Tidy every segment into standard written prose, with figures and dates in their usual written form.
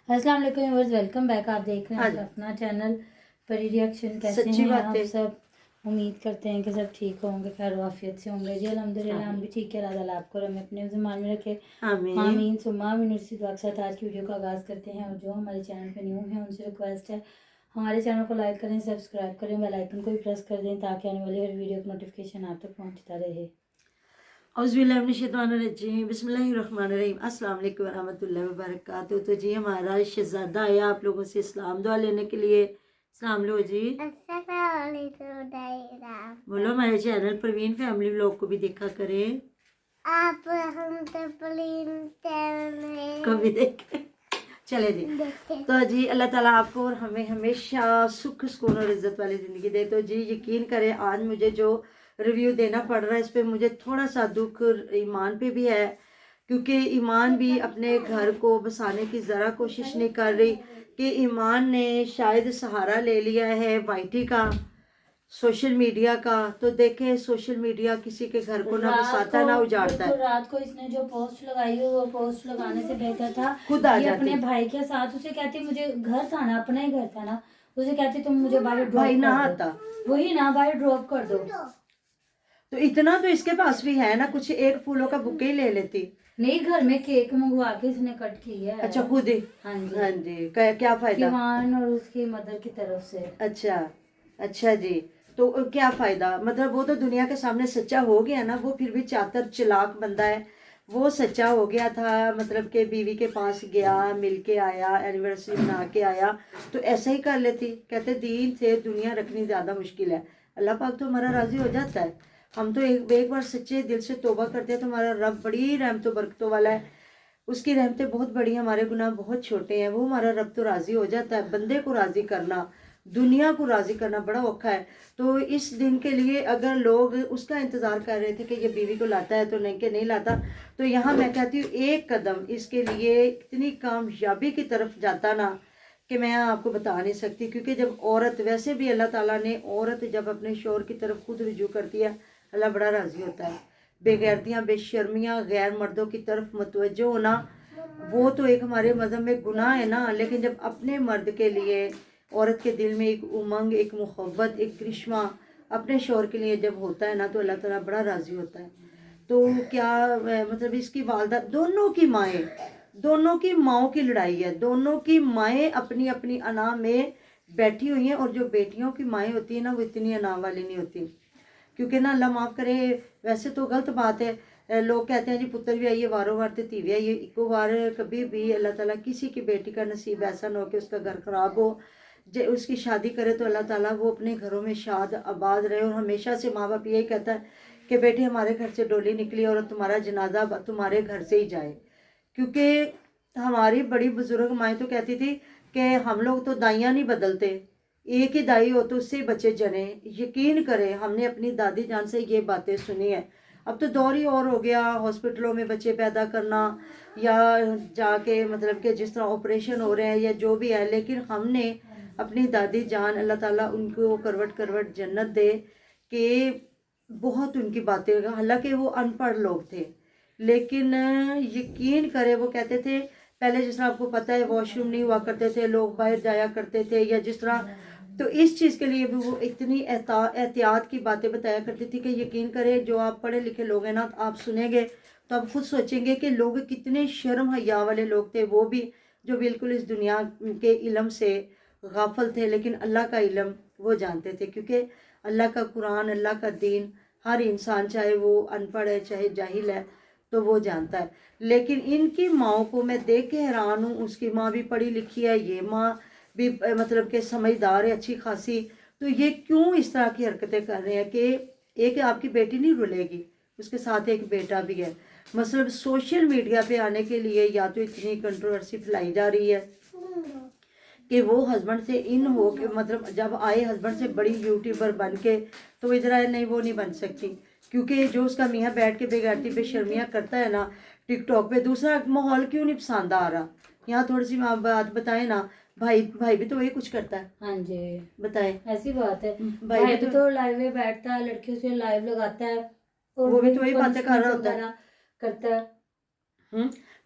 अस्सलाम वालेकुम viewers, welcome back. आप देख रहे हैं आपका अपना चैनल परी रिएक्शन। कैसे हैं आप सब? उम्मीद करते हैं कि सब ठीक होंगे, खैर वाफियत से होंगे जी। अल्हम्दुलिल्लाह हम भी ठीक है। अल्लाह ताला आपको और हमें अपने ज़मान में रखे, आमीन सुम्मा आमीन। इसी दुआ के साथ आज की वीडियो का आगाज़ करते हैं। और जो हमारे चैनल पे न्यू हैं उनसे रिक्वेस्ट है हमारे चैनल को लाइक करें, सब्सक्राइब करें, बेल आइकन को भी प्रेस कर दें ताकि आने वाली हर वीडियो का नोटिफिकेशन आप तक पहुँचता रहे। औज़ुबिल्लाहिमिनश्शैतानिर्रजीम बिस्मिल्लाहिर्रहमानिर्रहीम अस्सलाम वालेकुम वरहमतुल्लाहि वबरकातुहू। तो जी हमारा शहज़ादा आया आप लोगों से इस्लाम दुआ लेने के लिए। सलाम लो जी। बोलो हमारे चैनल परवीन फैमिली व्लॉग को भी देखा करें आप। हम तो कभी देखे चले जी। तो जी अल्लाह ताला आपको और हमें हमेशा सुख सुकून और इज़्ज़त वाली ज़िंदगी दे। तो जी यकीन करें आज मुझे जो रिव्यू देना पड़ रहा है इस पे मुझे थोड़ा सा दुख ईमान पे भी है, क्योंकि ईमान भी अपने घर को बसाने की ज़रा कोशिश नहीं कर रही कि ईमान ने शायद सहारा ले लिया है वाईटी का, सोशल मीडिया का। तो देखे सोशल मीडिया किसी के घर को ना बसाता ना उजाड़ता है। रात को इसने जो पोस्ट लगाई है वो पोस्ट लगाने से बेहतर था खुद आ ये जाती अपने भाई के साथ। उसे कहती मुझे घर था ना, अपना ही घर था ना, उसे कहती तुम मुझे बाहर ड्रॉप भाई ना कर आता दो, वही ना बाहर ड्रॉप कर दो। तो इतना तो इसके पास भी है ना, कुछ एक फूलों का बुके ही ले लेती। नहीं, घर में केक मंगवा के इसने कट की है। अच्छा खुद ही? हाँ जी हाँ जी। क्या फायदा? किवान और उसकी मदर की तरफ से। अच्छा अच्छा जी। तो क्या फायदा, मतलब वो तो दुनिया के सामने सच्चा हो गया ना। वो फिर भी चातर चालाक बंदा है, वो सच्चा हो गया था। मतलब कि बीवी के पास गया, मिल के आया, एनिवर्सरी मना के आया, तो ऐसा ही कर लेती। कहते दीन से दुनिया रखनी ज़्यादा मुश्किल है, अल्लाह पाक तो हमारा राजी हो जाता है। हम तो एक बार सच्चे दिल से तौबा करते हैं तो हमारा रब बड़ी रहमतों बरकतों वाला है। उसकी रहमतें बहुत बड़ी, हमारे गुनाह बहुत छोटे हैं। वो हमारा रब तो राज़ी हो जाता है। बंदे को राज़ी करना, दुनिया को राज़ी करना बड़ा औखा है। तो इस दिन के लिए अगर लोग उसका इंतज़ार कर रहे थे कि ये बीवी को लाता है तो नहीं कि नहीं लाता, तो यहाँ मैं कहती हूँ एक कदम इसके लिए इतनी कामयाबी की तरफ जाता ना कि मैं आपको बता नहीं सकती। क्योंकि जब औरत, वैसे भी अल्लाह ताला ने औरत जब अपने शौहर की तरफ खुद रुजू करती है अल्लाह बड़ा राज़ी होता है। बेगैरतियाँ बेशर्मियाँ गैर मर्दों की तरफ मतवज्जो होना वो तो एक हमारे मज़हब में गुनाह है ना। लेकिन जब अपने मर्द के लिए औरत के दिल में एक उमंग, एक मोहब्बत, एक करिश्मा अपने शौहर के लिए जब होता है ना तो अल्लाह ताला बड़ा राज़ी होता है। तो क्या मतलब इसकी वालदा, दोनों की माएँ, दोनों की माओं की लड़ाई है। दोनों की माएँ अपनी अपनी अना में बैठी हुई हैं, और जो बेटियों की माएँ होती हैं ना वो इतनी अना वाली नहीं होती। क्योंकि ना अल्लाह माफ़ करे, वैसे तो गलत बात है। लोग कहते हैं जी पुत्र भी आइए वारों वार धी भी आइए इको बार। कभी भी अल्लाह ताला किसी की बेटी का नसीब ऐसा ना हो कि उसका घर ख़राब हो, जे उसकी शादी करे तो अल्लाह ताला वो अपने घरों में शाद आबाद रहे। और हमेशा से माँ बाप यही कहता है कि बेटी हमारे घर से डोली निकली और तुम्हारा जनाजा तुम्हारे घर से ही जाए। क्योंकि हमारी बड़ी बुजुर्ग माएँ तो कहती थी कि हम लोग तो दाइयाँ नहीं बदलते, एक ही दाई हो तो उससे बच्चे जने। यकीन करें हमने अपनी दादी जान से ये बातें सुनी है। अब तो दौर ही और हो गया, हॉस्पिटलों में बच्चे पैदा करना या जाके मतलब कि जिस तरह ऑपरेशन हो रहे हैं या जो भी है। लेकिन हमने अपनी दादी जान, अल्लाह ताला उनको करवट करवट जन्नत दे, कि बहुत उनकी बातें, हालांकि वो अनपढ़ लोग थे लेकिन यकीन करें वो कहते थे पहले जिस तरह आपको पता है वॉशरूम नहीं हुआ करते थे, लोग बाहर जाया करते थे या जिस तरह, तो इस चीज़ के लिए भी वो इतनी एहतियात की बातें बताया करती थी कि यकीन करें जो आप पढ़े लिखे लोग हैं ना आप सुनेंगे तो आप खुद सोचेंगे कि लोग कितने शर्म हया वाले लोग थे। वो भी जो बिल्कुल इस दुनिया के इल्म से गाफिल थे, लेकिन अल्लाह का इल्म वो जानते थे। क्योंकि अल्लाह का कुरान, अल्लाह का दीन हर इंसान चाहे वो अनपढ़ है चाहे जाहिल है तो वो जानता है। लेकिन इनकी माओ को मैं देख के हैरान हूँ। उसकी माँ भी पढ़ी लिखी है, ये माँ भी मतलब कि समझदार है अच्छी खासी, तो ये क्यों इस तरह की हरकतें कर रहे हैं कि एक आपकी बेटी नहीं रुलेगी, उसके साथ एक बेटा भी है। मतलब सोशल मीडिया पे आने के लिए या तो इतनी कंट्रोवर्सी फैलाई जा रही है कि वो हस्बैंड से इन हो के, मतलब जब आए हस्बैंड से बड़ी यूट्यूबर बन के, तो इधर आए नहीं वो नहीं बन सकती। क्योंकि जो उसका मियाँ बैठ के बेगैरती बेशर्मियाँ करता है ना टिकटॉक पे, दूसरा माहौल क्यों नहीं पसंद आ रहा। यहाँ थोड़ी सी बात बताए ना, भाई भाई भी तो वही कुछ करता है। हाँ जी बताए, ऐसी बात है, भाई भी तो लाइव में बैठता है, लड़कियों से लाइव लगाता है और वो भी तो वही बातें कर रहा होता है, करता है।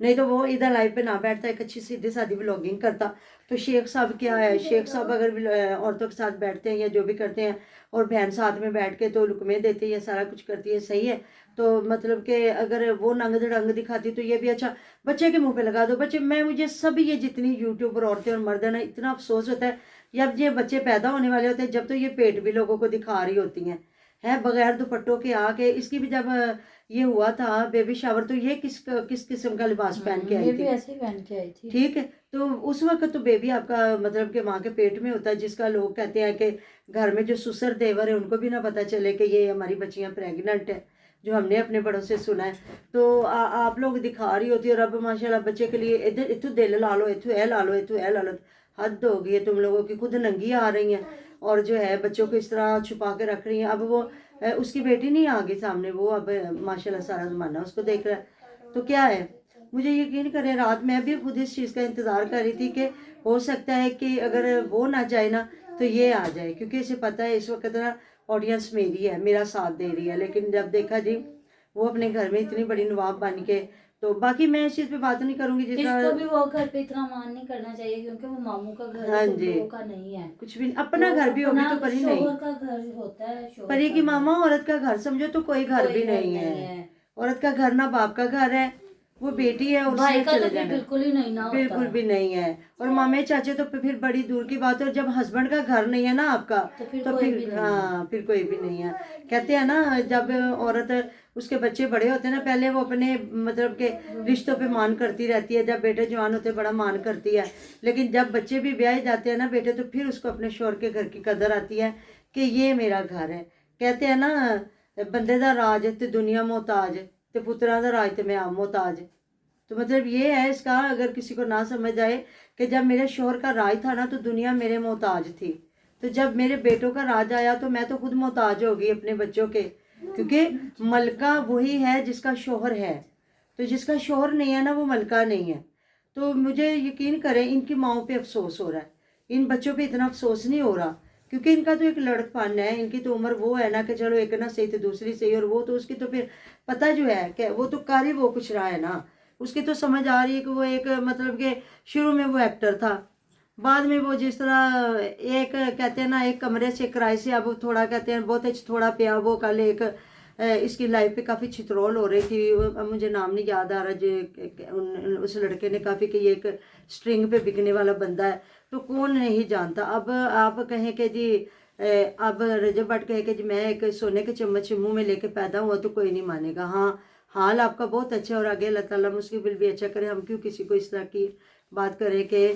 नहीं तो वो इधर लाइव पे ना बैठता, एक अच्छी सीधी सादी व्लॉगिंग करता। तो शेख साहब क्या है, शेख साहब अगर औरतों के साथ बैठते हैं या जो भी करते हैं और बहन साथ में बैठ के तो लुकमे देती है, सारा कुछ करती है, सही है। तो मतलब कि अगर वो नंग धड़ंग दिखाती तो ये भी अच्छा, बच्चे के मुंह पे लगा दो। बच्चे, मैं मुझे सब ये जितनी यूट्यूबर औरतें और मर्द है ना, इतना अफसोस होता है जब ये बच्चे पैदा होने वाले होते हैं, जब तो ये पेट भी लोगों को दिखा रही होती हैं, है बगैर दुपट्टों के आके। इसकी भी जब ये हुआ था बेबी शावर, तो ये किस किस्म का लिबास पहन के आई ये भी थी, ऐसे ही पहन के आई थी। ठीक है। तो उस वक्त तो बेबी आपका मतलब कि माँ के पेट में होता है, जिसका लोग कहते हैं कि घर में जो ससुर देवर है उनको भी ना पता चले कि ये हमारी बच्चियाँ प्रेग्नेंट है, जो हमने अपने बड़ों से सुना है। तो आप लोग दिखा रही होती है, और अब माशाल्लाह बच्चे के लिए इधर इतू दिल ला लो, इतू ए ला लो, इतू ए ला लो। हद हो गई है तुम लोगों की, खुद नंगी आ रही हैं और जो है बच्चों को इस तरह छुपा के रख रही हैं। अब वो उसकी बेटी नहीं आ गई सामने, वो अब माशाल्लाह सारा ज़माना उसको देख रहा है। तो क्या है, मुझे यकीन करें रात मैं भी खुद इस चीज़ का इंतज़ार कर रही थी कि हो सकता है कि अगर वो ना जाए ना तो ये आ जाए, क्योंकि इसे पता है इस वक्त ना ऑडियंस मेरी है, मेरा साथ दे रही है। लेकिन जब देखा जी वो अपने घर में इतनी बड़ी नवाब बन के, तो बाकी मैं इस चीज़ पे बात नहीं करूंगी। इसको भी वो घर पे इतना मान नहीं करना चाहिए, क्योंकि वो मामू का घर हाँ है, तुम जी, लोगों का नहीं है। कुछ भी अपना घर भी होगी तो परी नहीं, शोहर का घर होता है, शोहर परी की का मामा औरत का घर समझो तो कोई घर भी नहीं है। औरत का घर ना बाप का घर है, वो बेटी है और भाई उसने का चले तो जाना, बिल्कुल ही नहीं ना होता बिल्कुल भी नहीं है। और मामे चाचे तो फिर बड़ी दूर की बात है। और जब हस्बैंड का घर नहीं है ना आपका, तो फिर हाँ फिर कोई भी नहीं है। कहते हैं ना जब औरत उसके बच्चे बड़े होते हैं ना, पहले वो अपने मतलब के रिश्तों पे मान करती रहती है, जब बेटे जवान होते बड़ा मान करती है। लेकिन जब बच्चे भी ब्याहे जाते हैं ना बेटे, तो फिर उसको अपने शोहर के घर की कदर आती है कि ये मेरा घर है। कहते हैं ना बंदे दा राज ते दुनिया मोहताज, ते पुत्रा दा राज ते मैं आप मोहताज। तो मतलब ये है इसका, अगर किसी को ना समझ आए कि जब मेरे शोहर का राज था ना तो दुनिया मेरे मोहताज थी, तो जब मेरे बेटों का राज आया तो मैं तो खुद मोहताज हो गई अपने बच्चों के, क्योंकि मलका वही है जिसका शोहर है। तो जिसका शोहर नहीं है ना वो मलका नहीं है। तो मुझे यकीन करें इनकी माओं पे अफसोस हो रहा है, इन बच्चों पे इतना अफसोस नहीं हो रहा, क्योंकि इनका तो एक लड़कपन है, इनकी तो उम्र वो है ना कि चलो एक ना सही तो दूसरी सही। और वो तो उसकी तो फिर पता जो है कि वो तो कारी वो कुछ रहा है ना, उसकी तो समझ आ रही है कि वो एक मतलब कि शुरू में वो एक्टर था, बाद में वो जिस तरह एक कहते हैं ना एक कमरे से किराए से, अब थोड़ा कहते हैं बहुत थोड़ा पिया। वो कल एक इसकी लाइफ पे काफ़ी छितरौल हो रही थी, अब मुझे नाम नहीं याद आ रहा जो उस लड़के ने काफ़ी कि ये एक स्ट्रिंग पे बिकने वाला बंदा है, तो कौन नहीं जानता। अब आप कहें कि जी अब रजब भट्ट कहे कि जी मैं एक सोने के चम्मच मुंह में लेके पैदा हुआ, तो कोई नहीं मानेगा। हाँ हाल आपका बहुत अच्छा है और आगे अल्लाह ताला मुसीबत भी अच्छा करे। हम क्यों किसी को इस तरह की बात करें कि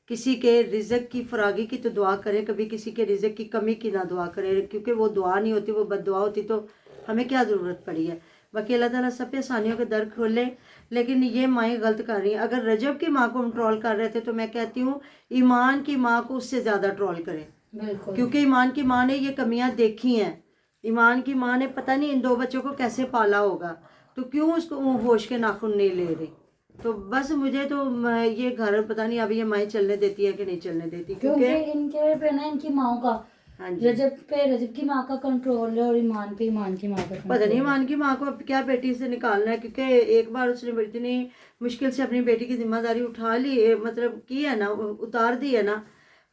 किसी के रिज़्क की फरागी की तो दुआ करें, कभी किसी के रिज़्क की कमी की ना दुआ करें, क्योंकि वो दुआ नहीं होती, वो बद्दुआ होती। तो हमें क्या ज़रूरत पड़ी है। बाकी अल्लाह ताला सब पे आसानियों के दर खोले। लेकिन ये माएँ गलत कर रही हैं। अगर रजब की माँ को हम ट्रोल कर रहे थे तो मैं कहती हूँ ईमान की माँ को उससे ज़्यादा ट्रोल करें, क्योंकि ईमान की माँ ने ये कमियाँ देखी हैं। ईमान की माँ ने पता नहीं इन दो बच्चों को कैसे पाला होगा, तो क्यों उसको होश के नाखून नहीं ले रही। तो बस मुझे तो ये घर पता नहीं अब ये माएँ चलने देती है कि नहीं चलने देती, क्योंकि इनके पे ना इनकी माओ का, हाँ जी, रजब की माँ का कंट्रोल है और ईमान पे ईमान की माँ का पता नहीं ईमान की माँ को अब क्या बेटी से निकालना है, क्योंकि एक बार उसने इतनी मुश्किल से अपनी बेटी की जिम्मेदारी उठा ली, मतलब की है ना, उतार दी है ना,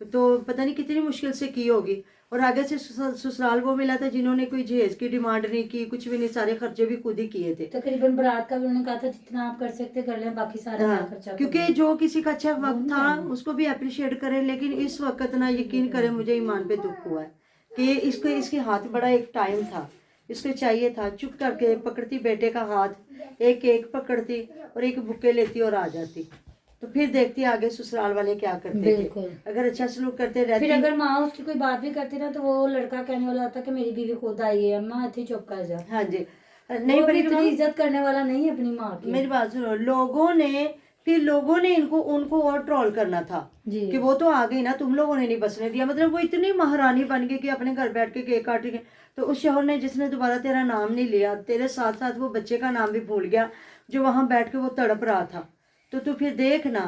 तो पता नहीं कितनी मुश्किल से की होगी। और आगे से ससुराल वो मिला था जिन्होंने कोई जहेज की डिमांड नहीं की, कुछ भी नहीं, सारे खर्चे भी खुद ही किए थे। तकरीबन बारात का भी उन्होंने कहा था जितना आप कर सकते कर लें, बाकी सारा हाँ, खर्चा, क्योंकि जो किसी का अच्छा वक्त था उसको भी अप्रिशिएट करें। लेकिन इस वक्त ना यकीन करें मुझे ईमान पे दुख हुआ है कि इसको इसके हाथ बड़ा एक टाइम था, इसको चाहिए था चुप करके पकड़ती बेटे का हाथ, एक केक पकड़ती और एक बुके लेती और आ जाती, तो फिर देखती आगे ससुराल वाले क्या करते थे। अगर अच्छा सलूक करते रहते, फिर अगर माँ उसकी कोई बात भी करती ना तो वो लड़का कहने वाला होता कि मेरी बीवी खुद आई है, अम्मा इतनी चुप कर जा। हाँ जी, नहीं पर इतनी इज्जत करने वाला नहीं है अपनी माँ की। मेरी बात सुनो, लोगों ने उनको और ट्रोल करना था कि वो तो आ गई ना, तुम लोगों ने नहीं बसने दिया। मतलब वो इतनी महारानी बन गई कि अपने घर बैठ के केक काट के, तो उस शोहर ने जिसने दोबारा तेरा नाम नहीं लिया, तेरे साथ साथ वो बच्चे का नाम भी भूल गया जो वहां बैठ के वो तड़प रहा था, तो तू फिर देखना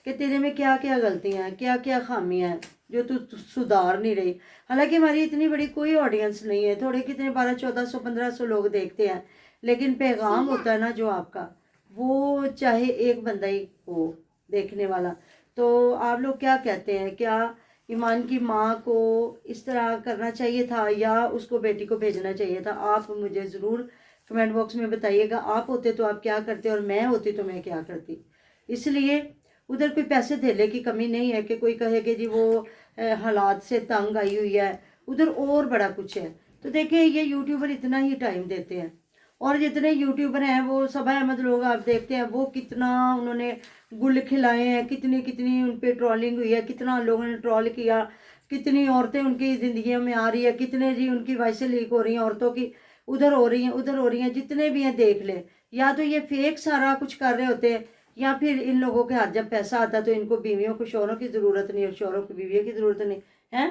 कि तेरे में क्या क्या गलतियां हैं, क्या क्या खामियां हैं जो तू सुधार नहीं रही। हालांकि हमारी इतनी बड़ी कोई ऑडियंस नहीं है, थोड़े कितने 1200, 1400, 1500 लोग देखते हैं, लेकिन पैगाम होता है ना जो आपका, वो चाहे एक बंदा ही हो देखने वाला। तो आप लोग क्या कहते हैं, क्या ईमान की माँ को इस तरह करना चाहिए था या उसको बेटी को भेजना चाहिए था? आप मुझे ज़रूर कमेंट बॉक्स में बताइएगा। आप होते तो आप क्या करते और मैं होती तो मैं क्या करती। इसलिए उधर कोई पैसे धेले की कमी नहीं है कि कोई कहे कि जी वो हालात से तंग आई हुई है, उधर और बड़ा कुछ है। तो देखिए ये यूट्यूबर इतना ही टाइम देते हैं, और जितने यूट्यूबर हैं वो सबा अहमद लोग आप देखते हैं वो कितना उन्होंने गुल खिलाए हैं, कितनी कितनी उन पर ट्रोलिंग हुई है, कितना लोगों ने ट्रोल किया, कितनी औरतें उनकी ज़िंदगी में आ रही है, कितने जी उनकी वॉइसें लीक हो रही हैं औरतों की, उधर हो रही हैं उधर हो रही हैं, जितने भी हैं देख ले। या तो ये फेक सारा कुछ कर रहे होते हैं, या फिर इन लोगों के हाथ जब पैसा आता है तो इनको बीवियों को शौहरों की ज़रूरत नहीं और शौहरों को बीवियों की ज़रूरत नहीं है,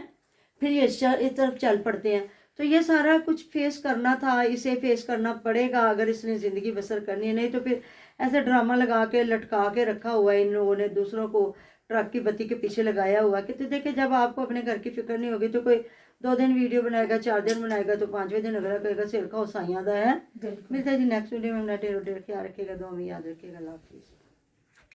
फिर ये इस तरफ चल पड़ते हैं। तो ये सारा कुछ फेस करना था, इसे फेस करना पड़ेगा अगर इसने ज़िंदगी बसर करनी है, नहीं तो फिर ऐसे ड्रामा लगा के लटका के रखा हुआ है इन लोगों ने, दूसरों को ट्रक की बत्ती के पीछे लगाया हुआ कि तो देखिए जब आपको अपने घर की फिक्र नहीं होगी तो कोई 2 दिन वीडियो बनाएगा, 4 दिन बनाएगा, तो 5वें दिन अगर कहेगा सिर खाओ साइयां दा है। मिलता है जी नेक्स्ट वीडियो में। अपना टेरो टेर ख्याल रखिएगा, दुआ में याद रखिएगा। अल्लाह हाफिज़।